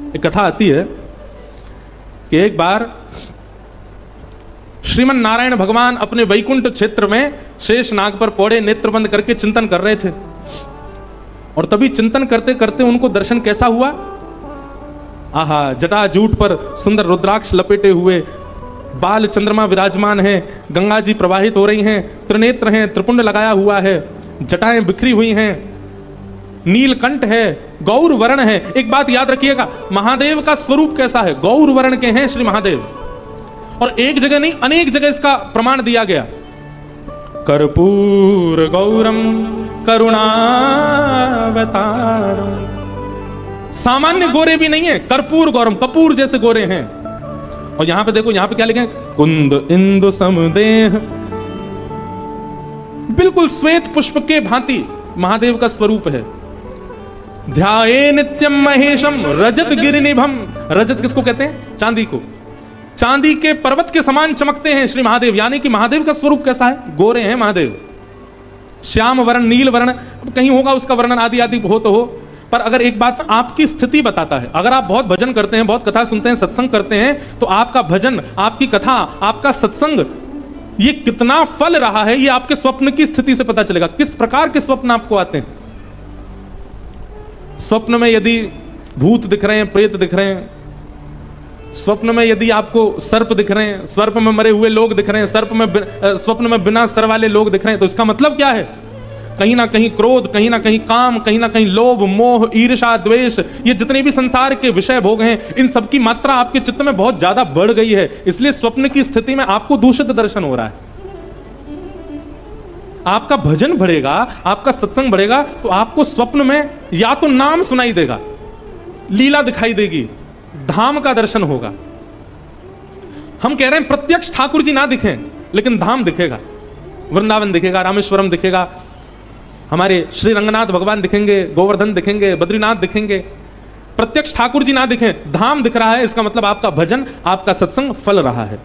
एक कथा आती है कि एक बार श्रीमन नारायण भगवान अपने वैकुंठ क्षेत्र में शेष नाग पर पौड़े नेत्र बंद करके चिंतन कर रहे थे, और तभी चिंतन करते करते उनको दर्शन कैसा हुआ? आहा, जटाजूट पर सुंदर रुद्राक्ष लपेटे हुए बाल चंद्रमा विराजमान है, गंगा जी प्रवाहित हो रही हैं, त्रिनेत्र हैं, त्रिपुंड लगाया हुआ है, जटाएं बिखरी हुई हैं, नीलकंठ है, गौर वर्ण है। एक बात याद रखिएगा, महादेव का स्वरूप कैसा है? गौर वर्ण के हैं श्री महादेव। और एक जगह नहीं, अनेक जगह इसका प्रमाण दिया गया। कर्पूर गौरम करुणावतारम। सामान्य गोरे भी नहीं है, कर्पूर गौरम, कपूर जैसे गोरे हैं। और यहां पे देखो, यहां पे क्या लिखे? कुंद इंदु समदेह। बिल्कुल श्वेत पुष्प के भांति महादेव का स्वरूप है। ध्याये नित्यम महेशम रजत गिरिनिभम। रजत किसको कहते हैं? चांदी को। चांदी के पर्वत के समान चमकते हैं श्री महादेव। यानी कि महादेव का स्वरूप कैसा है? गोरे हैं महादेव। श्याम वर्ण, नील वर्ण, कहीं होगा उसका वर्णन आदि आदि हो तो हो, पर अगर एक बात आपकी स्थिति बताता है, अगर आप बहुत भजन करते हैं, बहुत कथा सुनते हैं, सत्संग करते हैं, तो आपका भजन, आपकी कथा, आपका सत्संग, ये कितना फल रहा है, ये आपके स्वप्न की स्थिति से पता चलेगा। किस प्रकार के स्वप्न आपको आते हैं? स्वप्न में यदि भूत दिख रहे हैं, प्रेत दिख रहे हैं, स्वप्न में यदि आपको सर्प दिख रहे हैं, सर्प में मरे हुए लोग दिख रहे हैं, स्वप्न में बिना सर वाले लोग दिख रहे हैं, तो इसका मतलब क्या है? कहीं ना कहीं क्रोध, कहीं ना कहीं काम, कहीं ना कहीं लोभ, मोह, ईर्ष्या, द्वेष, ये जितने भी संसार के विषय भोग हैं, इन सब की मात्रा आपके चित्त में बहुत ज्यादा बढ़ गई है। इसलिए स्वप्न की स्थिति में आपको दूषित दर्शन हो रहा है। आपका भजन बढ़ेगा, आपका सत्संग बढ़ेगा, तो आपको स्वप्न में या तो नाम सुनाई देगा, लीला दिखाई देगी, धाम का दर्शन होगा। हम कह रहे हैं प्रत्यक्ष ठाकुर जी ना दिखें, लेकिन धाम दिखेगा, वृंदावन दिखेगा, रामेश्वरम दिखेगा, हमारे श्री रंगनाथ भगवान दिखेंगे, गोवर्धन दिखेंगे, बद्रीनाथ दिखेंगे। प्रत्यक्ष ठाकुर जी ना दिखें, धाम दिख रहा है, इसका मतलब आपका भजन, आपका सत्संग फल रहा है।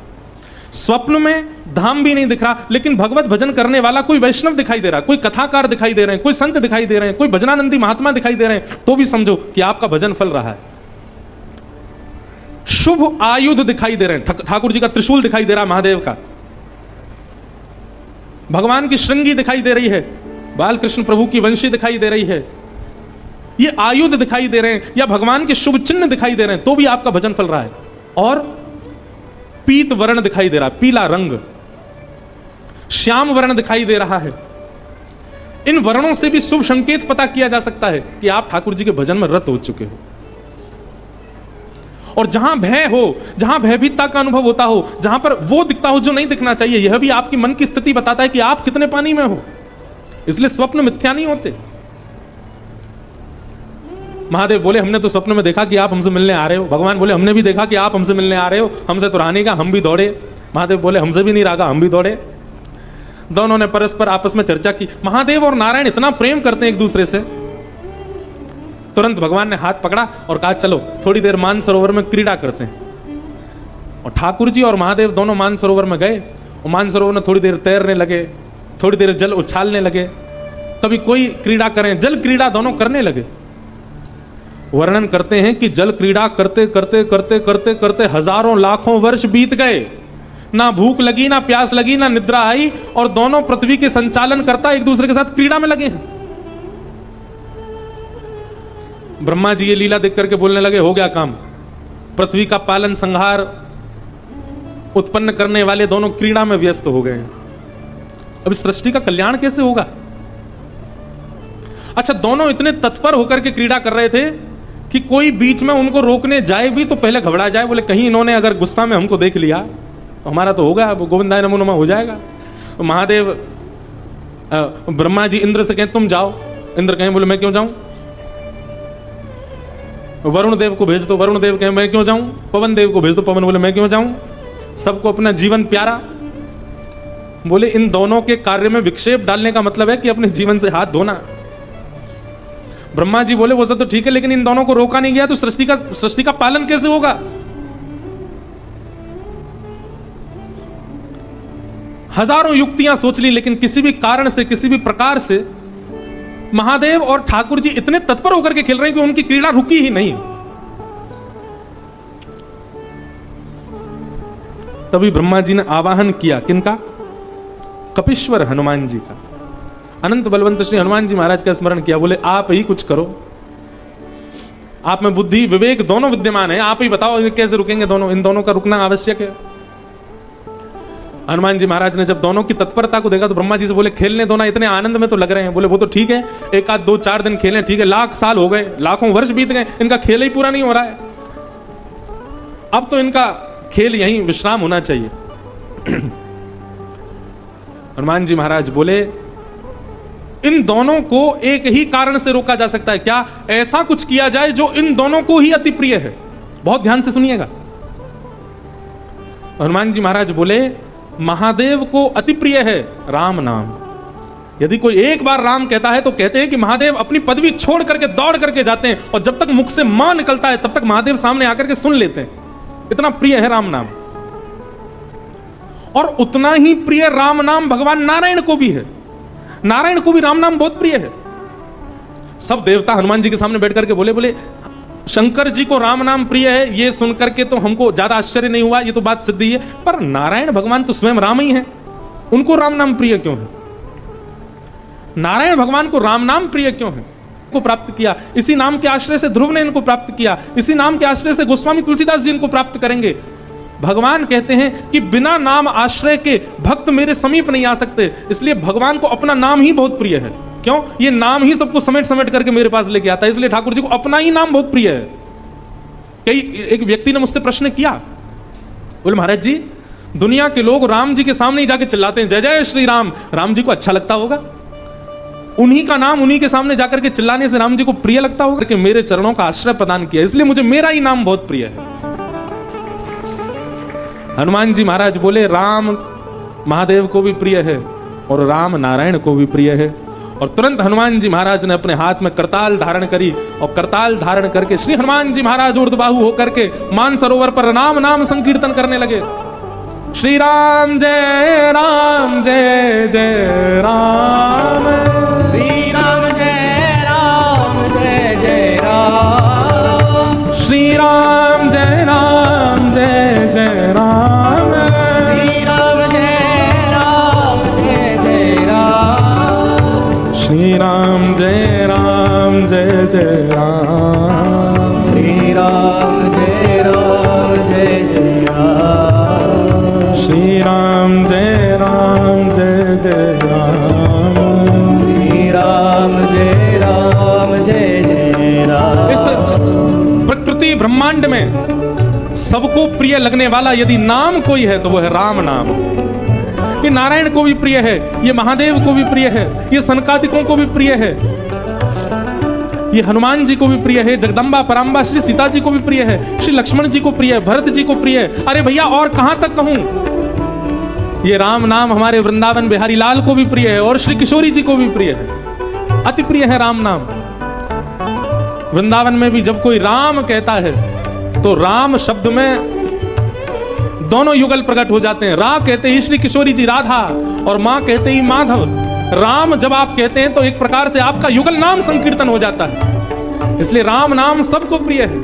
स्वप्न में धाम भी नहीं दिख रहा, लेकिन भगवत भजन करने वाला कोई वैष्णव दिखाई दे रहा है, कोई कथाकार दिखाई दे रहे हैं, कोई संत दिखाई दे रहे हैं, कोई भजनानंदी महात्मा दिखाई दे रहे हैं, तो भी समझो कि आपका भजन फल रहा है। शुभ आयुध दिखाई दे रहे हैं, ठाकुर जी का त्रिशूल दिखाई दे रहा है, महादेव का, भगवान की श्रृंगी दिखाई दे रही है, बालकृष्ण प्रभु की वंशी दिखाई दे रही है, ये आयुध दिखाई दे रहे हैं, या भगवान के शुभ चिन्ह दिखाई दे रहे हैं, तो भी आपका भजन फल रहा है। और पीत वर्ण दिखाई दे रहा है, पीला रंग, श्याम वर्ण दिखाई दे रहा है। इन वर्णों से भी शुभ संकेत पता किया जा सकता है कि आप ठाकुर जी के भजन में रत हो चुके हो। और जहां भय हो, जहां भयभीतता का अनुभव होता हो, जहां पर वो दिखता हो जो नहीं दिखना चाहिए, यह भी आपकी मन की स्थिति बताता है कि आप कितने पानी में हो। इसलिए स्वप्न मिथ्या नहीं होते। महादेव बोले हमने तो स्वप्न में देखा कि आप हमसे मिलने आ रहे हो। भगवान बोले हमने भी देखा कि आप हमसे मिलने आ रहे हो, हमसे तो रहा नहीं का, हम भी दौड़े। महादेव बोले हमसे भी नहीं रहा, हम भी दौड़े। दोनों ने परस्पर आपस में चर्चा की। महादेव और नारायण इतना प्रेम करते हैं एक दूसरे से। तुरंत भगवान ने हाथ पकड़ा और कहा चलो थोड़ी देर मानसरोवर में क्रीड़ा करते हैं। और ठाकुर जी और महादेव दोनों मानसरोवर में गए और मानसरोवर में थोड़ी देर तैरने लगे, थोड़ी देर जल उछालने लगे। कभी कोई क्रीड़ा करें, जल क्रीड़ा दोनों करने लगे। वर्णन करते हैं कि जल क्रीड़ा करते करते करते करते करते हजारों लाखों वर्ष बीत गए, ना भूख लगी, ना प्यास लगी, ना निद्रा आई, और दोनों पृथ्वी के संचालन करता एक दूसरे के साथ क्रीड़ा में लगे हैं। ब्रह्मा जी ये लीला देख करके बोलने लगे हो गया काम, पृथ्वी का पालन संहार उत्पन्न करने वाले दोनों क्रीड़ा में व्यस्त हो गए हैं। अब इस सृष्टि का कल्याण कैसे होगा? अच्छा, दोनों इतने तत्पर होकर के क्रीड़ा कर रहे थे कि कोई बीच में उनको रोकने जाए भी तो पहले घबरा जाए, बोले कहीं इन्होंने अगर गुस्सा में हमको देख लिया तो हमारा तो होगा, गोविंदाय नमो नमः हो जाएगा। तो महादेव ब्रह्मा जी इंद्र से कहें तुम जाओ, इंद्र कहें बोले मैं क्यों जाऊं। वरुण देव को भेज दो, वरुण देव कहें मैं क्यों जाऊं। पवन देव को भेज दो, पवन बोले मैं क्यों जाऊं। सबको अपना जीवन प्यारा। बोले इन दोनों के कार्य में विक्षेप डालने का मतलब है कि अपने जीवन से हाथ धोना। ब्रह्मा जी बोले वो सब तो ठीक है, लेकिन इन दोनों को रोका नहीं गया तो सृष्टि का पालन कैसे होगा? हजारों युक्तियां सोच ली, लेकिन किसी भी कारण से, किसी भी प्रकार से महादेव और ठाकुर जी इतने तत्पर होकर के खेल रहे हैं कि उनकी क्रीड़ा रुकी ही नहीं। तभी ब्रह्मा जी ने आवाहन किया, किनका? कपीश्वर हनुमान जी का। अनंत बलवंत श्री हनुमान जी महाराज का स्मरण किया, बोले आप ही कुछ करो, आप में बुद्धि विवेक दोनों विद्यमान है, आप ही बताओ कैसे रुकेंगे दोनों, इन दोनों का रुकना आवश्यक है। हनुमान जी महाराज ने जब दोनों की तत्परता को देखा तो ब्रह्मा जी से बोले खेलने दो ना, इतने आनंद में तो लग रहे हैं। बोले वो तो ठीक है, एक आध 2-4 दिन खेलें, ठीक है, लाख साल हो गए, लाखों वर्ष बीत गए, इनका खेल ही पूरा नहीं हो रहा है, अब तो इनका खेल यहीं विश्राम होना चाहिए। हनुमान जी महाराज बोले इन दोनों को एक ही कारण से रोका जा सकता है, क्या? ऐसा कुछ किया जाए जो इन दोनों को ही अति प्रिय है। बहुत ध्यान से सुनिएगा। हनुमान जी महाराज बोले महादेव को अति प्रिय है राम नाम। यदि कोई एक बार राम कहता है तो कहते हैं कि महादेव अपनी पदवी छोड़ करके दौड़ करके जाते हैं, और जब तक मुख से मां निकलता है तब तक महादेव सामने आकर के सुन लेते हैं, इतना प्रिय है राम नाम। और उतना ही प्रिय राम नाम भगवान नारायण को भी है, नारायण को भी राम नाम बहुत प्रिय है। सब देवता हनुमान जी के सामने बैठ करके बोले शंकर जी को राम नाम प्रिय है, ये सुनकर के तो हमको ज्यादा आश्चर्य नहीं हुआ, ये तो बात सिद्ध ही है, पर नारायण भगवान तो स्वयं राम ही है, उनको राम नाम प्रिय क्यों है? नारायण भगवान को राम नाम प्रिय क्यों है? को प्राप्त किया, इसी नाम के आश्रय से ध्रुव ने इनको प्राप्त किया, इसी नाम के आश्रय से गोस्वामी तुलसीदास जी इनको प्राप्त करेंगे। भगवान कहते हैं कि बिना नाम आश्रय के भक्त मेरे समीप नहीं आ सकते, इसलिए भगवान को अपना नाम ही बहुत प्रिय है। क्यों? ये नाम ही सबको समेट समेट करके मेरे पास लेके आता है, इसलिए ठाकुर जी को अपना ही नाम बहुत प्रिय है। एक व्यक्ति ने मुझसे प्रश्न किया, बोले महाराज जी दुनिया के लोग राम जी के सामने ही जाके चिल्लाते हैं जय जय श्री राम, राम जी को अच्छा लगता होगा? उन्हीं का नाम उन्हीं के सामने जाकर के चिल्लाने से राम जी को प्रिय लगता होगा? कि मेरे चरणों का आश्रय प्रदान किया, इसलिए मुझे मेरा ही नाम बहुत प्रिय है। हनुमान जी महाराज बोले राम महादेव को भी प्रिय है और राम नारायण को भी प्रिय है। और तुरंत हनुमान जी महाराज ने अपने हाथ में करताल धारण करी, और करताल धारण करके श्री हनुमान जी महाराज ऊर्ध्वबाहु होकर के मानसरोवर पर राम नाम संकीर्तन करने लगे। श्री राम जय राम जय जय राम, श्री राम जय राम जय जय राम, श्री राम जय राम जय जय राम, श्री राम जय राम जय जय राम, श्री राम जय राम जय जय राम, श्री राम जय राम जय जय राम, श्री राम जय राम जय जय राम, श्री राम जय राम जय जय राम। इस प्रकृति ब्रह्मांड में सबको प्रिय लगने वाला यदि नाम कोई है तो वो है राम नाम। ये नारायण को भी प्रिय है, ये महादेव को भी प्रिय है, ये सनकादिकों को भी प्रिय है, ये हनुमान जी को भी प्रिय है, जगदम्बा पराम्बा श्री सीता जी को भी प्रिय है, श्री लक्ष्मण जी को प्रिय है, भरत जी को प्रिय है। अरे भैया और कहां तक कहूं, ये राम नाम हमारे वृंदावन बिहारी लाल को भी प्रिय है और श्री किशोरी जी को भी प्रिय है, अति प्रिय है राम नाम। वृंदावन में भी जब कोई राम कहता है तो राम शब्द में दोनों युगल प्रकट हो जाते हैं। रा कहते ही श्री किशोरी जी राधा और मां कहते ही माधव। राम जब आप कहते हैं तो एक प्रकार से आपका युगल नाम संकीर्तन हो जाता है, इसलिए राम नाम सबको प्रिय है।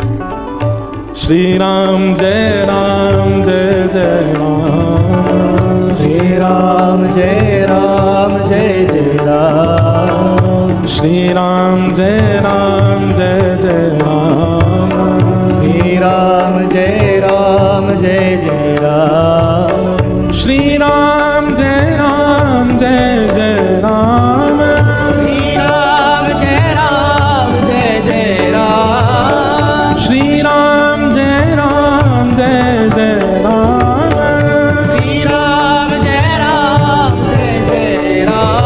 श्री राम जय राम जय जय राम, श्री राम जय राम जय जय राम, श्री राम जय राम जय जय राम, श्री राम जय राम जय जय राम, श्री राम जय राम जय जय राम, श्री राम जय राम जय जय राम, श्री राम जय राम जय जय राम, श्री राम जय राम जय जय राम,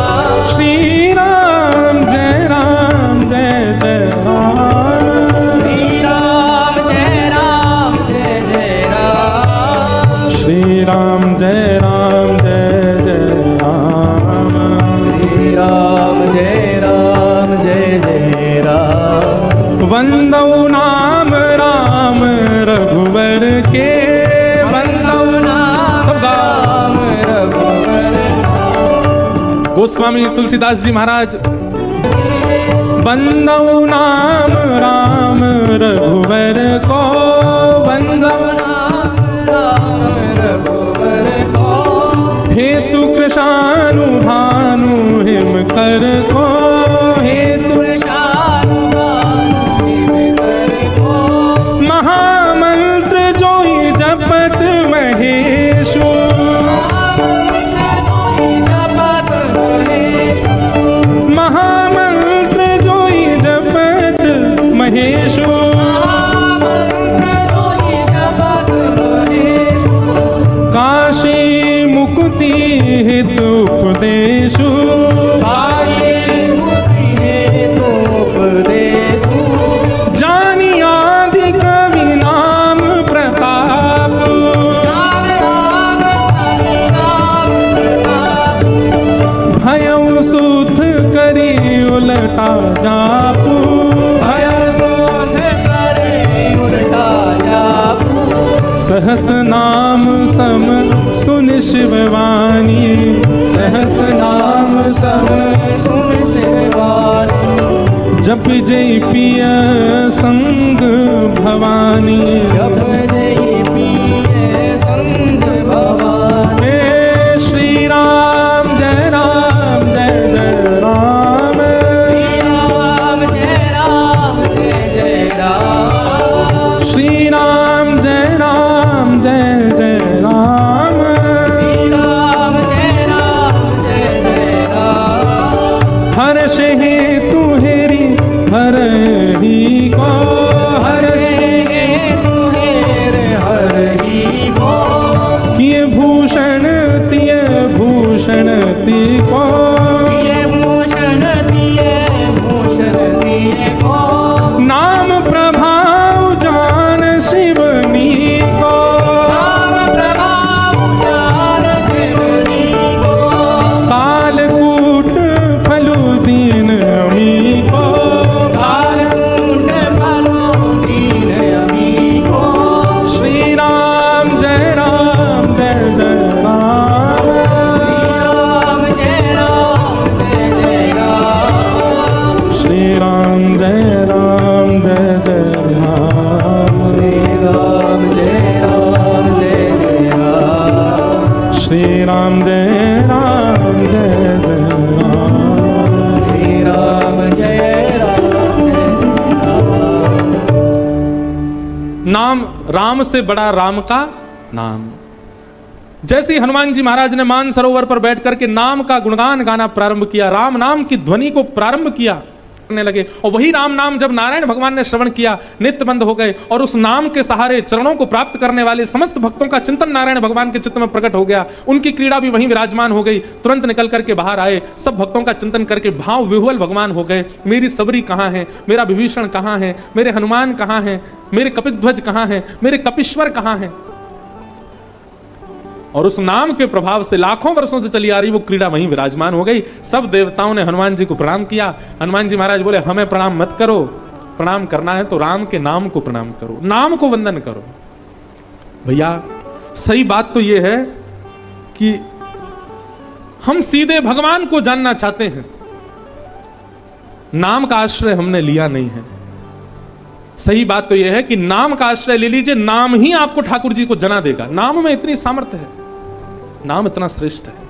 श्री राम जय राम जय जय राम, श्री राम जय राम जय जय राम, श्री राम जय राम जय जय राम, श्री राम जय राम जय जय राम। वंदौ नाम राम रघुवर के, वंदौ नाम राम रघुवर, गोस्वामी तुलसीदास जी महाराज वंदौ नाम राम रघुवर को, वंदौ नाम राम रघुवर कर को हेतु महामंत्र जोई जपत महेशु महामंत्र जोई जपत महेशु काशी मुक्ति हेतु उपदेशु जानी आदि कवि नाम प्रताप भयउ सुथ करी उलटा जापू सहस नाम सम सुन शिववाणी सहस नाम सब सुन शिवानी जप जय पिय संग भवानी जप जय पिए संग भवानी हे श्री राम जय राम जय जय राम राम जय राम जय जय राम श्री राम जय राम जय जय राम राम जय जय राम हर्ष हेतु हेरी हर ही को हर किए भूषण तिय भूषण ती को नाम प्रभाव जान शिवनी को कालकूट फलु दीन अमी को श्री राम जय राम जय जय राम श्री राम जय राम जय जय राम श्री राम जय राम जय जय राम नाम राम से बड़ा राम का नाम। जैसे ही हनुमान जी महाराज ने मान सरोवर पर बैठ करके नाम का गुणगान गाना प्रारंभ किया, राम नाम की ध्वनि को प्रारंभ किया करने लगे, और वही राम नाम जब नारायण भगवान ने श्रवण किया नित्य बंद हो गए, और उस नाम के सहारे चरणों को प्राप्त करने वाले समस्त भक्तों का चिंतन नारायण भगवान के चित्त में प्रकट हो गया। उनकी क्रीड़ा भी वहीं विराजमान हो गई। तुरंत निकल करके बाहर आए, सब भक्तों का चिंतन करके भाव विह्वल भगवान हो गए। मेरी सबरी कहाँ है, मेरा विभीषण कहाँ है, मेरे हनुमान कहाँ है, मेरे कपिध्वज कहाँ है, मेरे कपीश्वर कहाँ है। और उस नाम के प्रभाव से लाखों वर्षों से चली आ रही वो क्रीड़ा वहीं विराजमान हो गई। सब देवताओं ने हनुमान जी को प्रणाम किया। हनुमान जी महाराज बोले हमें प्रणाम मत करो, प्रणाम करना है तो राम के नाम को प्रणाम करो, नाम को वंदन करो। भैया सही बात तो ये है कि हम सीधे भगवान को जानना चाहते हैं, नाम का आश्रय हमने लिया नहीं है। सही बात तो यह है कि नाम का आश्रय ले लीजिए, नाम ही आपको ठाकुर जी को जना देगा। नाम में इतनी सामर्थ्य है, नाम इतना श्रेष्ठ है।